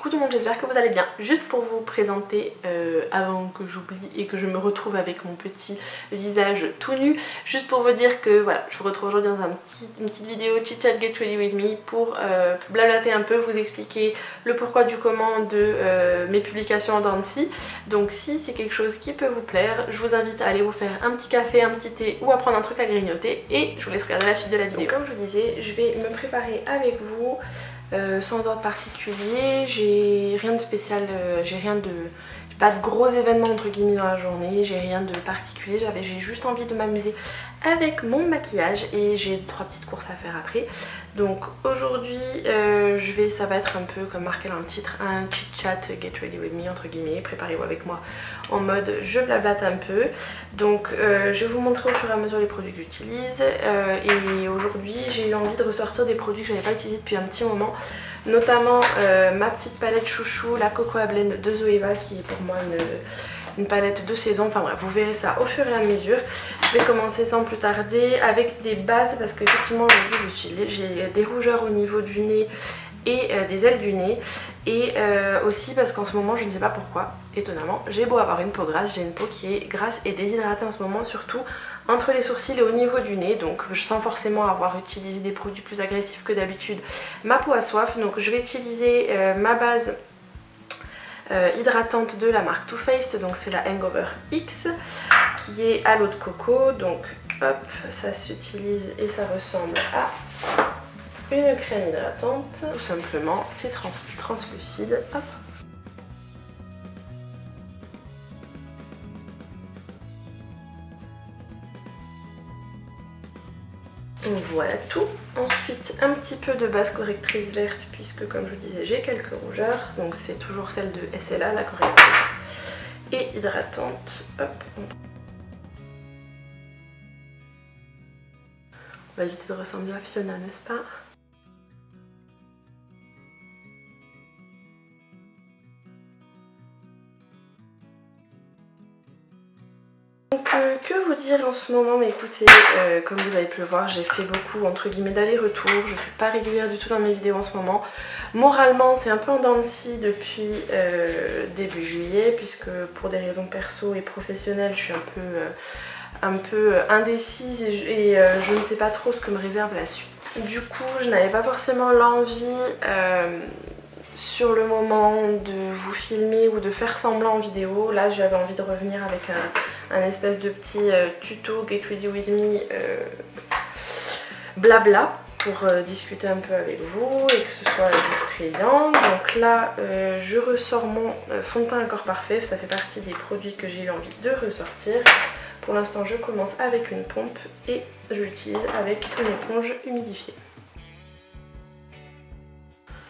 Coucou tout le monde, j'espère que vous allez bien. Juste pour vous présenter, avant que j'oublie et que je me retrouve avec mon petit visage tout nu, juste pour vous dire que voilà, je vous retrouve aujourd'hui dans une petite vidéo Chit Chat Get Ready With Me pour blablater un peu, vous expliquer le pourquoi du comment de mes publications en Dancy. Donc si c'est quelque chose qui peut vous plaire, je vous invite à aller vous faire un petit café, un petit thé ou à prendre un truc à grignoter et je vous laisse regarder la suite de la vidéo. Donc, comme je vous disais, je vais me préparer avec vous. Sans ordre particulier, j'ai rien de spécial, j'ai pas de gros événements entre guillemets dans la journée, j'ai rien de particulier, j'ai juste envie de m'amuser avec mon maquillage et j'ai 3 petites courses à faire après. Donc aujourd'hui ça va être un peu comme marqué dans le titre, un chit chat get ready with me entre guillemets, préparez-vous avec moi en mode je blablate un peu. Donc je vais vous montrer au fur et à mesure les produits que j'utilise et aujourd'hui j'ai eu envie de ressortir des produits que j'avais pas utilisés depuis un petit moment, notamment ma petite palette chouchou, la Cocoa Blend de Zoeva qui est pour moi une palette de saison, enfin bref vous verrez ça au fur et à mesure. Je vais commencer sans plus tarder avec des bases parce qu'effectivement aujourd'hui j'ai des rougeurs au niveau du nez et des ailes du nez et aussi parce qu'en ce moment je ne sais pas pourquoi, étonnamment, j'ai beau avoir une peau grasse, j'ai une peau qui est grasse et déshydratée en ce moment, surtout entre les sourcils et au niveau du nez, donc sans forcément avoir utilisé des produits plus agressifs que d'habitude, ma peau a soif, donc je vais utiliser ma base hydratante de la marque Too Faced, donc c'est la Hangover X qui est à l'eau de coco, donc hop, ça s'utilise et ça ressemble à une crème hydratante, tout simplement, c'est translucide, hop. Voilà tout. Ensuite un petit peu de base correctrice verte puisque comme je vous disais j'ai quelques rougeurs, donc c'est toujours celle de SLA, la correctrice, et hydratante. Hop. On va éviter de ressembler à Fiona, n'est-ce pas? Que vous dire en ce moment, mais écoutez, comme vous avez pu le voir, j'ai fait beaucoup entre guillemets d'aller-retour, je suis pas régulière du tout dans mes vidéos en ce moment. Moralement c'est un peu en dents de scie depuis début juillet, puisque pour des raisons perso et professionnelles je suis un peu indécise et je ne sais pas trop ce que me réserve la suite. Du coup je n'avais pas forcément l'envie sur le moment de vous filmer ou de faire semblant en vidéo. Là j'avais envie de revenir avec un espèce de petit tuto Get Ready With Me blabla pour discuter un peu avec vous et que ce soit distrayant. Donc là je ressors mon fond de teint Accord Parfait, ça fait partie des produits que j'ai eu envie de ressortir. Pour l'instant je commence avec une pompe et je l'utilise avec une éponge humidifiée.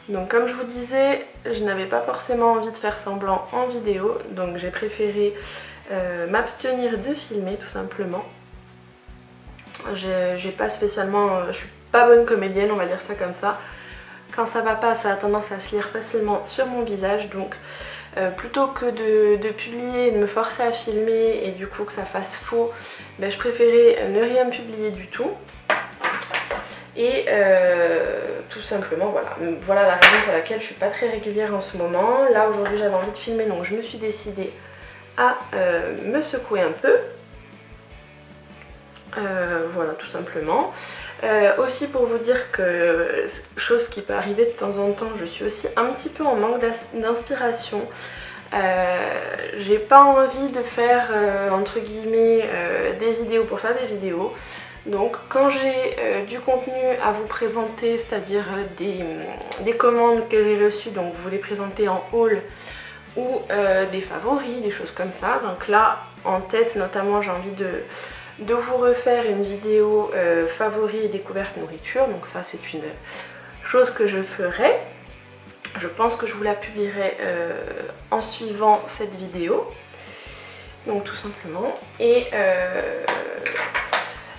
Donc comme je vous disais, je n'avais pas forcément envie de faire semblant en vidéo, donc j'ai préféré m'abstenir de filmer tout simplement. J'ai pas spécialement, je suis pas bonne comédienne, on va dire ça comme ça. Quand ça va pas, ça a tendance à se lire facilement sur mon visage, donc plutôt que de publier et de me forcer à filmer et du coup que ça fasse faux, ben, je préférais ne rien publier du tout. Et tout simplement voilà la raison pour laquelle je suis pas très régulière en ce moment. Là aujourd'hui j'avais envie de filmer, donc je me suis décidée à me secouer un peu. Voilà tout simplement. Aussi pour vous dire que, chose qui peut arriver de temps en temps, je suis aussi un petit peu en manque d'inspiration. J'ai pas envie de faire entre guillemets des vidéos pour faire des vidéos. Donc quand j'ai du contenu à vous présenter, c'est-à-dire des commandes que j'ai reçues, donc vous les présentez en haul ou des favoris, des choses comme ça. Donc là en tête notamment j'ai envie de vous refaire une vidéo favoris et découverte nourriture. Donc ça c'est une chose que je ferai. Je pense que je vous la publierai en suivant cette vidéo. Donc tout simplement. Et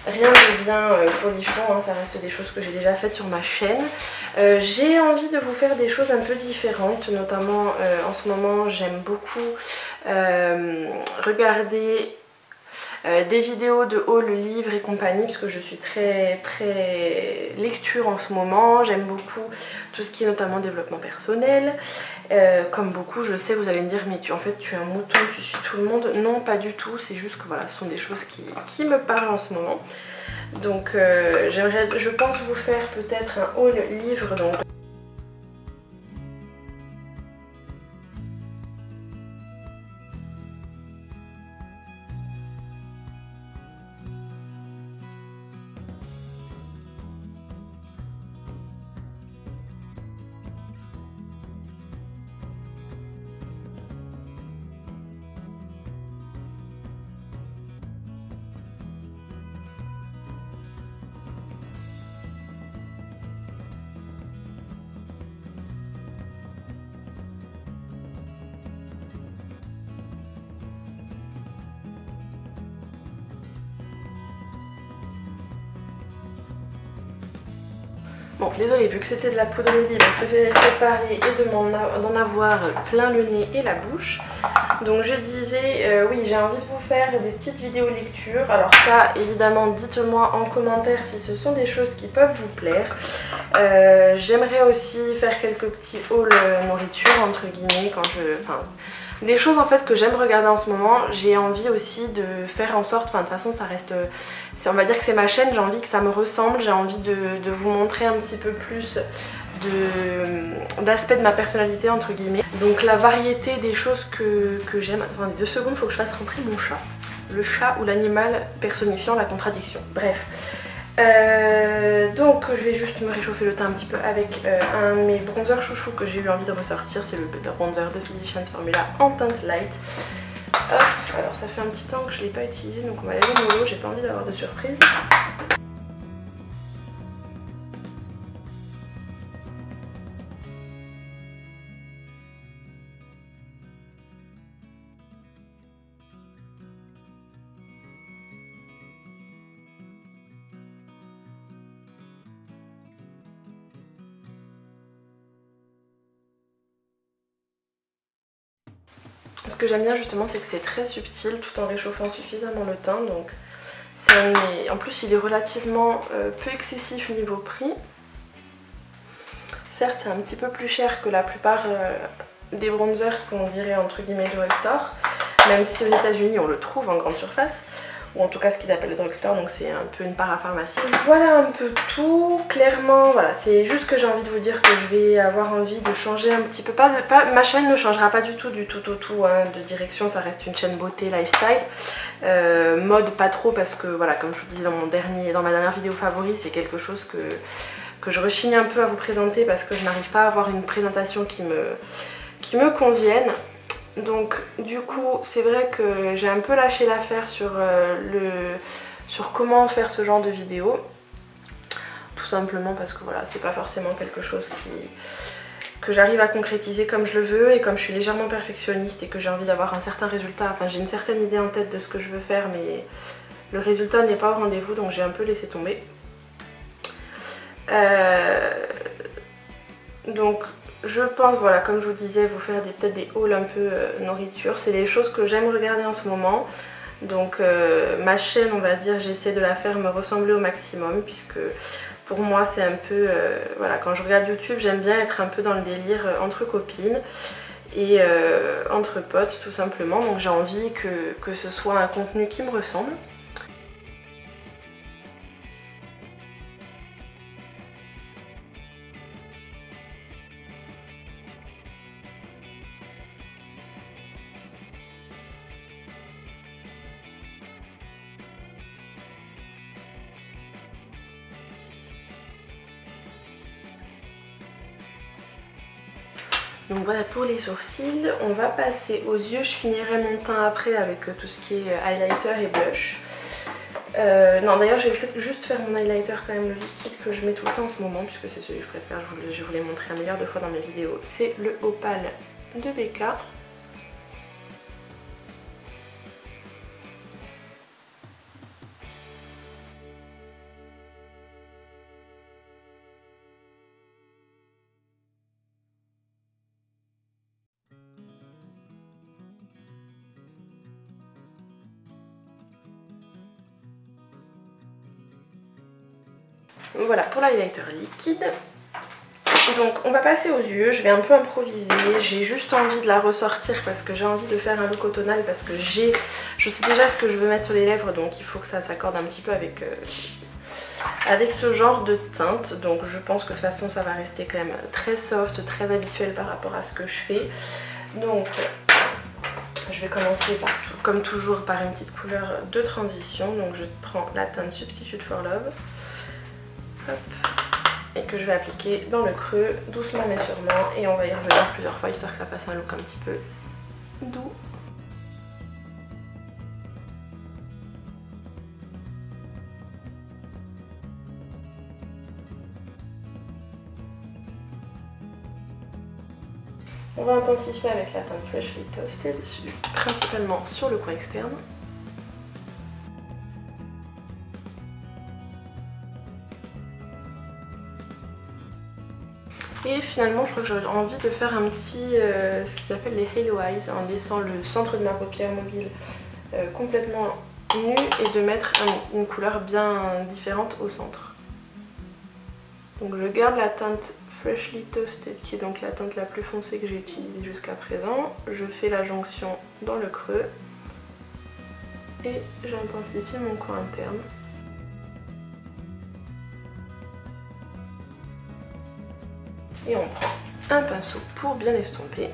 rien de bien folichon, hein, ça reste des choses que j'ai déjà faites sur ma chaîne. J'ai envie de vous faire des choses un peu différentes, notamment en ce moment j'aime beaucoup regarder des vidéos de haul, livres et compagnie, parce que je suis très lecture en ce moment. J'aime beaucoup tout ce qui est notamment développement personnel. Comme beaucoup, je sais, vous allez me dire, mais en fait tu es un mouton, tu suis tout le monde. Non, pas du tout, c'est juste que voilà, ce sont des choses qui me parlent en ce moment. Donc je pense vous faire peut-être un haul livre. Donc bon, désolée, vu que c'était de la poudre libre, je préférais préparer et d'en avoir plein le nez et la bouche. Donc je disais, oui, j'ai envie de vous faire des petites vidéos lecture. Alors ça, évidemment, dites-moi en commentaire si ce sont des choses qui peuvent vous plaire. J'aimerais aussi faire quelques petits hauls nourriture, entre guillemets, des choses en fait que j'aime regarder en ce moment. J'ai envie aussi de faire en sorte, enfin de toute façon ça reste, on va dire que c'est ma chaîne, j'ai envie que ça me ressemble, j'ai envie de vous montrer un petit peu plus d'aspects de ma personnalité entre guillemets. Donc la variété des choses que j'aime. Attendez 2 secondes, il faut que je fasse rentrer mon chat. Le chat ou l'animal personnifiant la contradiction. Bref. Donc je vais juste me réchauffer le teint un petit peu avec un de mes bronzers chouchou que j'ai eu envie de ressortir, c'est le Butter Bronzer de Physicians Formula en teinte light. Hop, alors ça fait un petit temps que je ne l'ai pas utilisé, donc on va aller mollo, j'ai pas envie d'avoir de surprise. Ce que j'aime bien justement, c'est que c'est très subtil tout en réchauffant suffisamment le teint. Donc en plus il est relativement peu excessif niveau prix. Certes c'est un petit peu plus cher que la plupart des bronzers qu'on dirait entre guillemets drugstore, même si aux États-Unis on le trouve en grande surface, ou en tout cas ce qu'ils appellent le drugstore, donc c'est un peu une parapharmacie. Voilà un peu tout. Clairement voilà, c'est juste que j'ai envie de vous dire que je vais avoir envie de changer un petit peu, ma chaîne ne changera pas du tout au tout hein, de direction, ça reste une chaîne beauté lifestyle, mode pas trop, parce que voilà, comme je vous disais dans ma dernière vidéo favori, c'est quelque chose que je rechigne un peu à vous présenter parce que je n'arrive pas à avoir une présentation qui me convienne. Donc du coup c'est vrai que j'ai un peu lâché l'affaire sur comment faire ce genre de vidéo, tout simplement parce que voilà, c'est pas forcément quelque chose que j'arrive à concrétiser comme je le veux, et comme je suis légèrement perfectionniste et que j'ai envie d'avoir un certain résultat, enfin j'ai une certaine idée en tête de ce que je veux faire, mais le résultat n'est pas au rendez-vous, donc j'ai un peu laissé tomber. Donc je pense, voilà, comme je vous disais, vous faire peut-être des hauls un peu nourriture. C'est les choses que j'aime regarder en ce moment. Donc ma chaîne, on va dire, j'essaie de la faire me ressembler au maximum, puisque pour moi c'est un peu, voilà, quand je regarde YouTube, j'aime bien être un peu dans le délire entre copines et entre potes tout simplement. Donc j'ai envie que ce soit un contenu qui me ressemble. Donc voilà pour les sourcils. On va passer aux yeux. Je finirai mon teint après avec tout ce qui est highlighter et blush. Non, d'ailleurs je vais peut-être juste faire mon highlighter quand même, le liquide que je mets tout le temps en ce moment, puisque c'est celui que je préfère, je vous l'ai montré un milliard de fois dans mes vidéos. C'est le Opal de BK. Voilà pour l'highlighter liquide. Donc on va passer aux yeux, je vais un peu improviser, j'ai juste envie de la ressortir parce que j'ai envie de faire un look automnal parce que je sais déjà ce que je veux mettre sur les lèvres, donc il faut que ça s'accorde un petit peu avec, avec ce genre de teinte. Donc je pense que de toute façon ça va rester quand même très soft, très habituel par rapport à ce que je fais. Donc je vais commencer par, comme toujours par une petite couleur de transition. Donc je prends la teinte Substitute for Love. Hop. Et que je vais appliquer dans le creux, doucement mais sûrement, et on va y revenir plusieurs fois histoire que ça fasse un look un petit peu doux. On va intensifier avec la teinte Freshly Toasted, principalement sur le coin externe. Et finalement je crois que j'aurais envie de faire un petit, ce qu'ils appellent les Halo Eyes, en laissant le centre de ma paupière mobile complètement nu et de mettre une couleur bien différente au centre. Donc je garde la teinte Freshly Toasted qui est donc la teinte la plus foncée que j'ai utilisée jusqu'à présent. Je fais la jonction dans le creux et j'intensifie mon coin interne. Et on prend un pinceau pour bien estomper.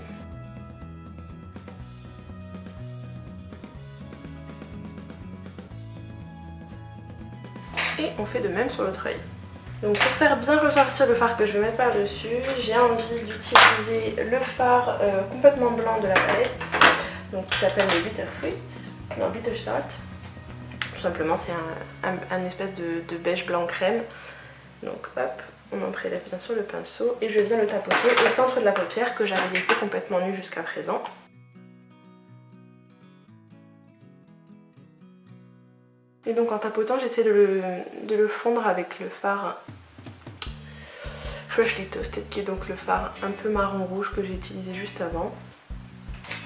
Et on fait de même sur l'autre œil. Donc pour faire bien ressortir le fard que je vais mettre par dessus, j'ai envie d'utiliser le fard complètement blanc de la palette, donc qui s'appelle le Bittersweet, tout simplement c'est un espèce de beige blanc crème. Donc hop, on en prélève bien sûr le pinceau et je viens le tapoter au centre de la paupière que j'avais laissé complètement nue jusqu'à présent. Et donc en tapotant, j'essaie de le fondre avec le fard Freshly Toasted, qui est donc le fard un peu marron rouge que j'ai utilisé juste avant.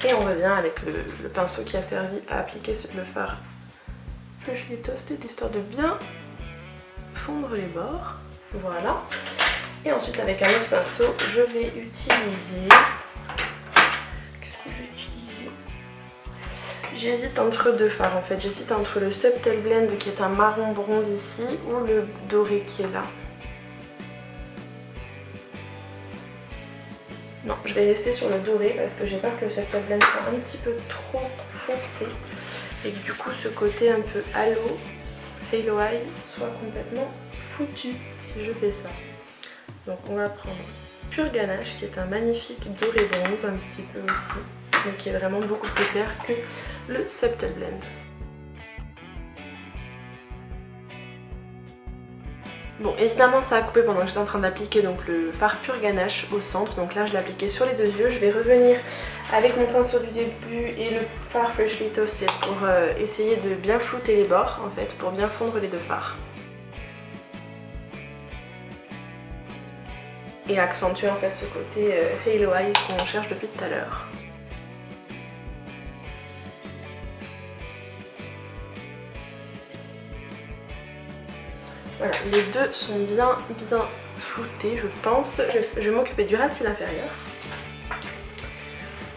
Et on revient avec le pinceau qui a servi à appliquer le fard Freshly Toasted, histoire de bien fondre les bords. Voilà. Et ensuite avec un autre pinceau, je vais utiliser... Qu'est-ce que je vais utiliser? J'hésite entre deux fards en fait. J'hésite entre le Subtle Blend qui est un marron bronze ici ou le doré qui est là. Non, je vais rester sur le doré parce que j'ai peur que le Subtle Blend soit un petit peu trop foncé et que du coup ce côté un peu halo eye soit complètement foutu si je fais ça. Donc on va prendre Pure Ganache qui est un magnifique doré bronze un petit peu aussi, mais qui est vraiment beaucoup plus clair que le Subtle Blend. Bon, évidemment ça a coupé pendant que j'étais en train d'appliquer donc le fard Pure Ganache au centre, donc là je l'ai appliqué sur les deux yeux. Je vais revenir avec mon pinceau du début et le fard Freshly Toasted pour essayer de bien flouter les bords en fait, pour bien fondre les deux fards. Et accentuer en fait ce côté Halo Eyes qu'on cherche depuis tout à l'heure. Voilà, les deux sont bien floutés je pense. Je vais m'occuper du ras de cils inférieur.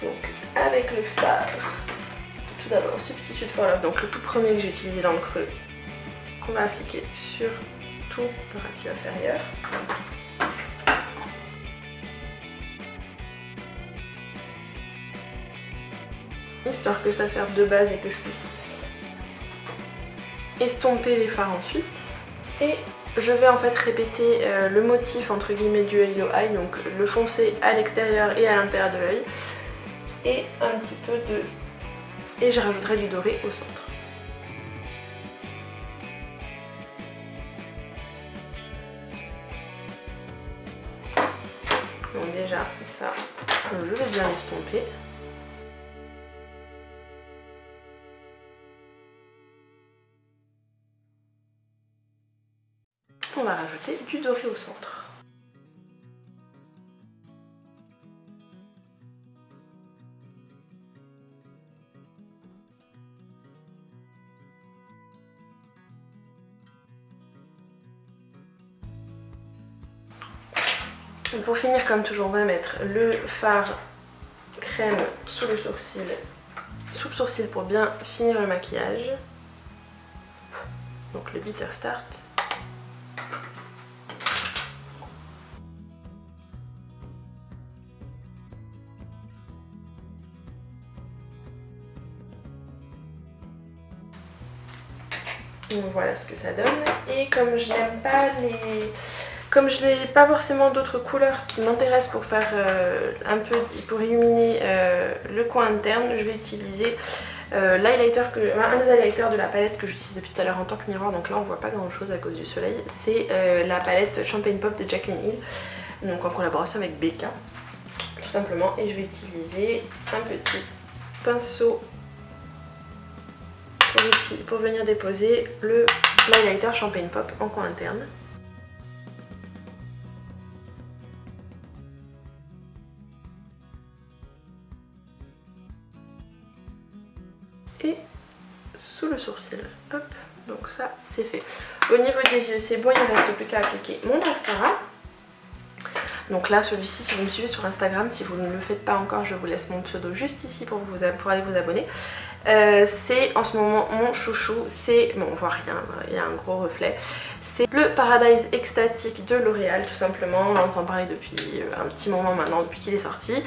Donc avec le fard, tout d'abord Substitute for Love, donc le tout premier que j'ai utilisé dans le creux, qu'on va appliquer sur tout le ras de cils inférieur. Histoire que ça serve de base et que je puisse estomper les fards ensuite. Et je vais en fait répéter le motif entre guillemets du Halo Eye, donc le foncé à l'extérieur et à l'intérieur de l'œil. Et un petit peu de... Et je rajouterai du doré au centre. Donc déjà ça, je vais bien l'estomper. On va rajouter du doré au centre. Pour finir, comme toujours, on va mettre le fard crème sous le sourcil pour bien finir le maquillage. Donc le Bitter Start. Donc voilà ce que ça donne. Et comme je n'aime pas comme je n'ai pas forcément d'autres couleurs qui m'intéressent pour faire un peu, pour illuminer le coin interne, je vais utiliser un des highlighters de la palette que j'utilise depuis tout à l'heure en tant que miroir. Donc là on voit pas grand chose à cause du soleil. C'est la palette Champagne Pop de Jaclyn Hill, donc en collaboration avec Becca, tout simplement. Et je vais utiliser un petit pinceau pour venir déposer le highlighter Champagne Pop en coin interne. Et sous le sourcil, hop, donc ça c'est fait. Au niveau des yeux c'est bon, il ne reste plus qu'à appliquer mon mascara. Donc là celui-ci, si vous me suivez sur Instagram, si vous ne le faites pas encore, je vous laisse mon pseudo juste ici pour aller vous abonner. C'est en ce moment mon chouchou, c'est, bon on voit rien, il y a un gros reflet, c'est le Paradise Extatic de L'Oréal tout simplement. On entend parler depuis un petit moment maintenant, depuis qu'il est sorti.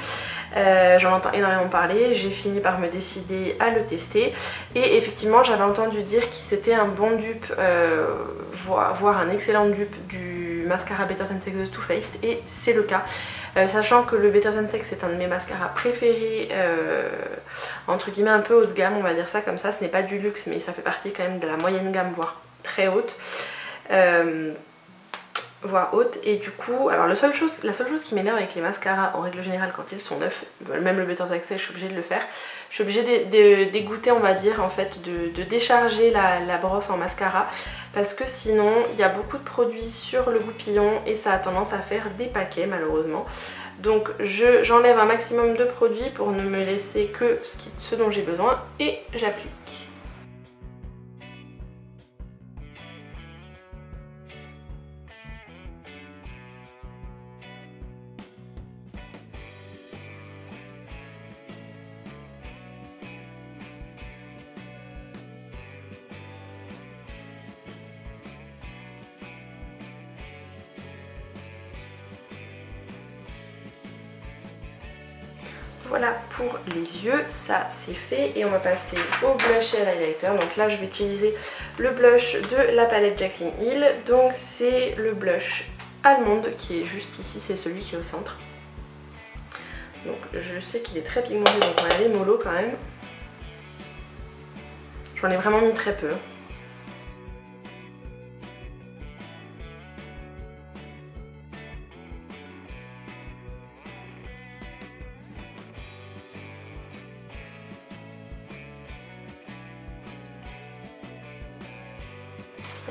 J'en entends énormément parler, j'ai fini par me décider à le tester et effectivement j'avais entendu dire que c'était un bon dupe, voire un excellent dupe du mascara Better Than Sex de Too Faced, et c'est le cas. Sachant que le Better Than Sex c'est un de mes mascaras préférés, entre guillemets un peu haut de gamme, on va dire ça comme ça. Ce n'est pas du luxe mais ça fait partie quand même de la moyenne gamme, voire très haute. Voire haute, et du coup, alors la seule chose qui m'énerve avec les mascaras en règle générale quand ils sont neufs, même le Better Than Sex je suis obligée de le faire, je suis obligée d'égoutter on va dire en fait, de décharger la brosse en mascara, parce que sinon il y a beaucoup de produits sur le goupillon et ça a tendance à faire des paquets malheureusement. Donc j'enlève un maximum de produits pour ne me laisser que ce dont j'ai besoin et j'applique. Voilà pour les yeux, ça c'est fait, et on va passer au blush et à l'highlighter. Donc là je vais utiliser le blush de la palette Jaclyn Hill, donc c'est le blush allemande qui est juste ici, c'est celui qui est au centre. Donc je sais qu'il est très pigmenté, donc on va aller mollo quand même. J'en ai vraiment mis très peu.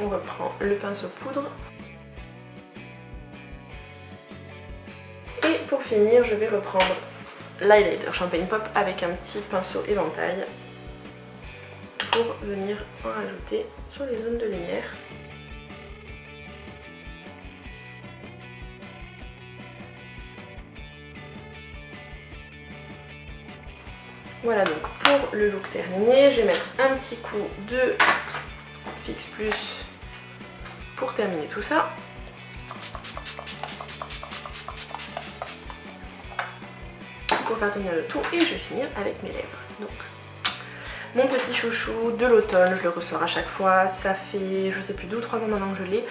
On reprend le pinceau poudre. Et pour finir, je vais reprendre l'highlighter Champagne Pop avec un petit pinceau éventail pour venir en rajouter sur les zones de lumière. Voilà donc pour le look terminé. Je vais mettre un petit coup de Fix Plus pour terminer tout ça. Pour faire tenir le tout, et je vais finir avec mes lèvres. Donc mon petit chouchou de l'automne, je le ressors à chaque fois, ça fait je sais plus 2 ou 3 ans maintenant que je l'ai.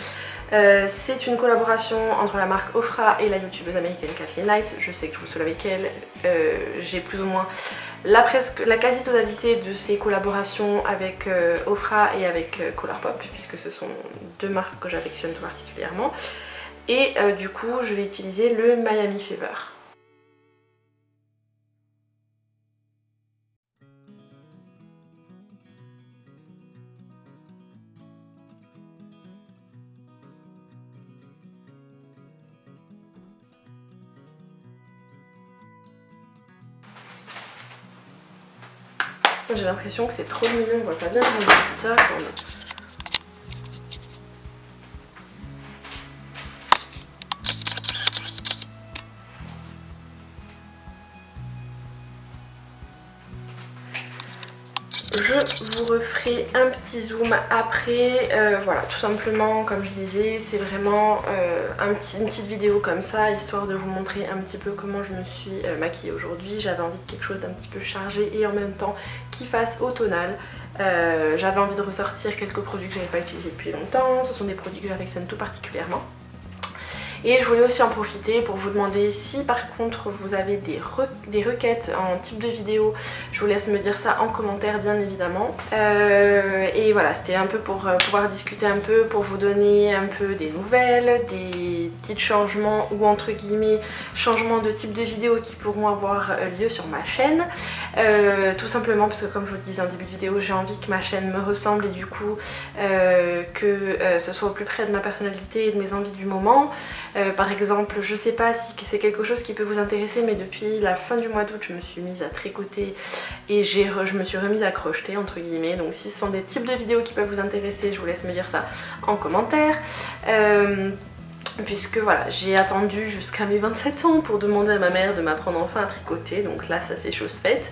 C'est une collaboration entre la marque Ofra et la youtubeuse américaine Kathleen Light. Je sais que je vous saoule avec elle, j'ai plus ou moins la quasi-totalité de ces collaborations avec Ofra et avec Colourpop, puisque ce sont deux marques que j'affectionne tout particulièrement. Et du coup je vais utiliser le Miami Fever. J'ai l'impression que c'est trop mignon, on voit pas bien mon résultat. je vous referai un petit zoom après. Voilà, tout simplement, comme je disais, c'est vraiment une petite vidéo comme ça, histoire de vous montrer un petit peu comment je me suis maquillée aujourd'hui. J'avais envie de quelque chose d'un petit peu chargé et en même temps qui fasse automnal. J'avais envie de ressortir quelques produits que je n'avais pas utilisés depuis longtemps. Ce sont des produits que j'affectionne tout particulièrement. Et je voulais aussi en profiter pour vous demander si par contre vous avez des requêtes en type de vidéo. Je vous laisse me dire ça en commentaire bien évidemment. Et voilà, c'était un peu pour pouvoir discuter un peu, pour vous donner un peu des nouvelles, des petits changements ou entre guillemets changements de type de vidéo qui pourront avoir lieu sur ma chaîne. Tout simplement parce que comme je vous le disais en début de vidéo, j'ai envie que ma chaîne me ressemble et du coup que ce soit au plus près de ma personnalité et de mes envies du moment. Par exemple, je sais pas si c'est quelque chose qui peut vous intéresser, mais depuis la fin du mois d'août je me suis mise à tricoter et je me suis remise à crocheter entre guillemets. Donc si ce sont des types de vidéos qui peuvent vous intéresser, je vous laisse me dire ça en commentaire. Puisque voilà, j'ai attendu jusqu'à mes 27 ans pour demander à ma mère de m'apprendre enfin à tricoter, donc là ça c'est chose faite.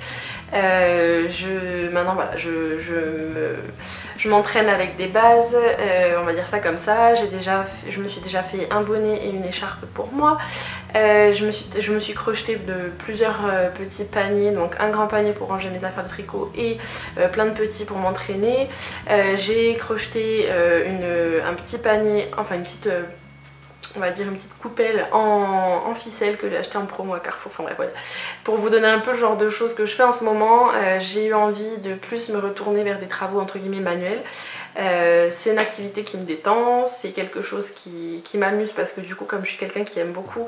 Maintenant voilà, je m'entraîne avec des bases, on va dire ça comme ça. Je me suis déjà fait un bonnet et une écharpe pour moi. Je me suis crocheté de plusieurs petits paniers, donc un grand panier pour ranger mes affaires de tricot et plein de petits pour m'entraîner. J'ai crocheté un petit panier, enfin une petite... on va dire une petite coupelle en ficelle que j'ai acheté en promo à Carrefour, enfin bref voilà. Pour vous donner un peu le genre de choses que je fais en ce moment, j'ai eu envie de plus me retourner vers des travaux entre guillemets manuels. C'est une activité qui me détend, c'est quelque chose qui m'amuse parce que du coup comme je suis quelqu'un qui aime beaucoup,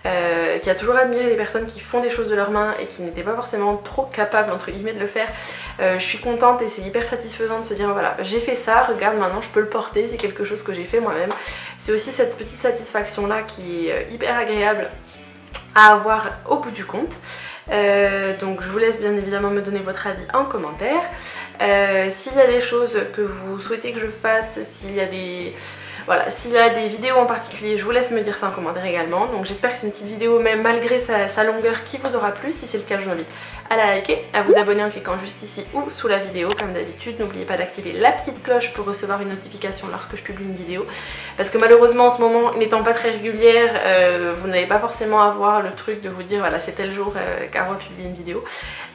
qui a toujours admiré les personnes qui font des choses de leurs mains et qui n'étaient pas forcément trop capables entre guillemets de le faire, je suis contente et c'est hyper satisfaisant de se dire voilà j'ai fait ça, regarde maintenant je peux le porter, c'est quelque chose que j'ai fait moi-même. C'est aussi cette petite satisfaction là qui est hyper agréable à avoir au bout du compte. Donc je vous laisse bien évidemment me donner votre avis en commentaire. S'il y a des choses que vous souhaitez que je fasse, s'il y a des vidéos en particulier, je vous laisse me dire ça en commentaire également. Donc j'espère que c'est une petite vidéo même malgré sa longueur qui vous aura plu. Si c'est le cas, je vous invite à la liker, à vous abonner en cliquant juste ici ou sous la vidéo comme d'habitude. N'oubliez pas d'activer la petite cloche pour recevoir une notification lorsque je publie une vidéo. Parce que malheureusement en ce moment, n'étant pas très régulière, vous n'allez pas forcément avoir le truc de vous dire voilà c'est tel jour Caro a publié une vidéo.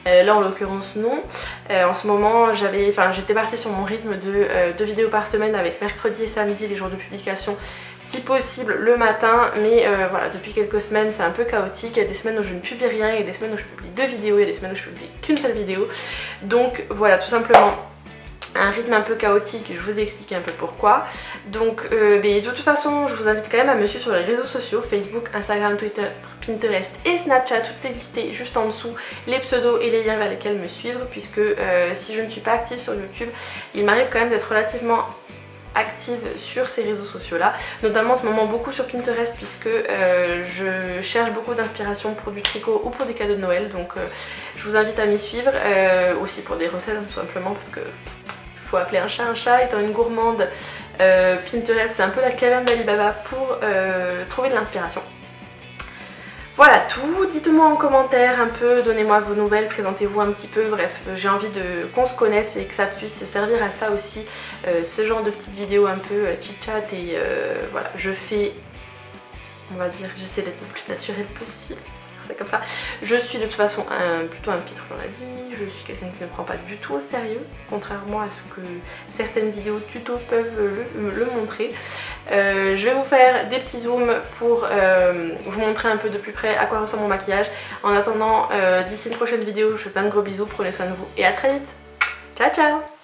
Là en l'occurrence non. En ce moment j'étais partie sur mon rythme de 2 vidéos par semaine avec mercredi et samedi les jours de publication, si possible le matin, mais voilà depuis quelques semaines c'est un peu chaotique. Il y a des semaines où je ne publie rien, il y a des semaines où je publie 2 vidéos, il y a des semaines où je publie qu'une seule vidéo. Donc voilà, tout simplement un rythme un peu chaotique, je vous ai expliqué un peu pourquoi. Donc de toute façon je vous invite quand même à me suivre sur les réseaux sociaux, Facebook, Instagram, Twitter, Pinterest et Snapchat. Tout est listé juste en dessous, les pseudos et les liens vers lesquels me suivre, puisque si je ne suis pas active sur YouTube, il m'arrive quand même d'être relativement active sur ces réseaux sociaux là, notamment en ce moment beaucoup sur Pinterest, puisque je cherche beaucoup d'inspiration pour du tricot ou pour des cadeaux de Noël. Donc je vous invite à m'y suivre, aussi pour des recettes tout simplement, parce que faut appeler un chat, étant une gourmande, Pinterest c'est un peu la caverne d'Alibaba pour trouver de l'inspiration. Voilà tout, dites-moi en commentaire un peu, donnez-moi vos nouvelles, présentez-vous un petit peu, bref j'ai envie qu'on se connaisse et que ça puisse servir à ça aussi, ce genre de petites vidéos un peu chit-chat. Et voilà, je fais, on va dire, j'essaie d'être le plus naturel possible. Comme ça. Je suis de toute façon plutôt un pitre dans la vie, je suis quelqu'un qui ne prend pas du tout au sérieux, contrairement à ce que certaines vidéos tuto peuvent le montrer. Je vais vous faire des petits zooms pour vous montrer un peu de plus près à quoi ressemble mon maquillage. En attendant, d'ici une prochaine vidéo, je vous fais plein de gros bisous, prenez soin de vous et à très vite. Ciao ciao.